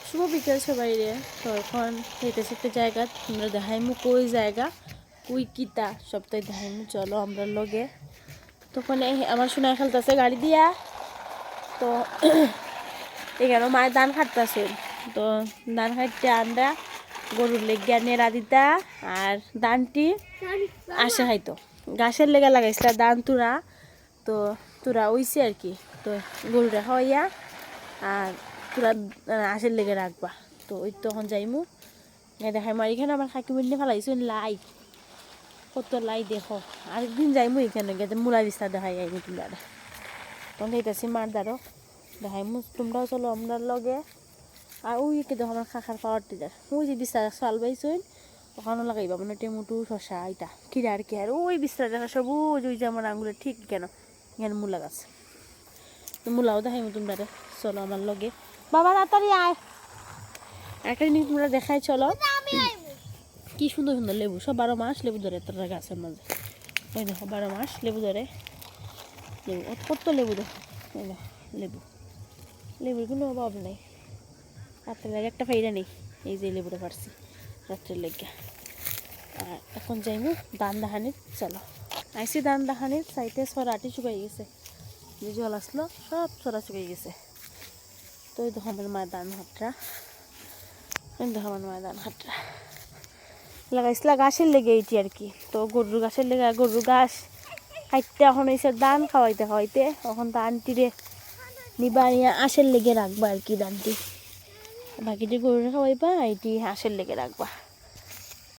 শুভ বিকেল সবাই রে। তো এখন হইতেছে একটা জায়গা, তোমরা দেখাইমু কই জায়গা কই কিতা সপ্তাহে দেখাইমু, চলো আমরা লগে। তখন আমার শোনা খেলতেছে গাড়ি দিয়া, তো এখানে মায়ের ধান খাটতেছে। তো ধান খাটতে আমরা গরুর লেগে নেড়া দিতা, আর ধানটি আসে হয়তো গাছের লেগে লাগাইছিল ধান তুরা, তো তুরা হইছে আর কি। তো গরুটা খাওয়াইয়া আর তুরা আশের লেগে রাখবা। তো ওই তখন যাইমু দেখাই মার এখানে আমার কাকিমুর নিয়ে ফেলাইছো লাই, কত লাই দেখো। আরেকদিন যাইমু এখানে গেছে মূলা বিস্তা দেখাই যাইমু তোমরা, তখন এইটাছি মার দ্বারও দেখাইমু, তোমরাও চলো আমরা লগে। আর ওই কে দেখো আমার খাখার পাওয়ার টিজার, ওই যে বিস্তার চাল বাইছইন ওখানেও লাগাইবা, মানে টেমুটু শশা এটা কিরা আর কি। আর ওই বিস্তার দেখা সবুজ, ওই যে আমার আঙুলের ঠিক কেন এখানে মূলা গাছ, মূলাও দেখাইমু তোমরা, চলো আমার লগে। বাবা তাড়াতাড়ি আয়, একটা জিনিস তোমরা দেখাই চলো। কি সুন্দর সুন্দর লেবু, সব 12 মাস লেবু ধরে তোরা গাছের মাঝে। এই দেখো 12 মাস লেবু ধরে, লেবু কত লেবু দেখো, এই দেখো লেবু, লেবুর কোনো অভাব নেই। রাত্রের লেগে একটা ফাইরা নেই, এই যে লেবুটা পারছি রাত্রের লেগে। আর এখন যাইমু ধান দাহানির, চলো আইসি ধান দাহানির সাইডে ছড়াটি শুকাই গেছে, যে জল আসলো সব ছড়া শুকাই গেছে। তো এই দেখো আমার মায়ের ধান হাটরা, এই দেখো আমার মায়ের ধান হাটরা লাগাইছিল গাছের লেগে এইটি আর কি। তো গরুর গাছের লেগে, গরুর গাছ খাইতে এখন হয়েছে ধান খাওয়াইতে খাওয়াইতে, এখন ধানটিরে নিবা নিয়ে আশের লেগে রাখবা আর কি। ধানটি বাকিটি গরুরে খাওয়াইবা, এইটি আশের লেগে রাখবা।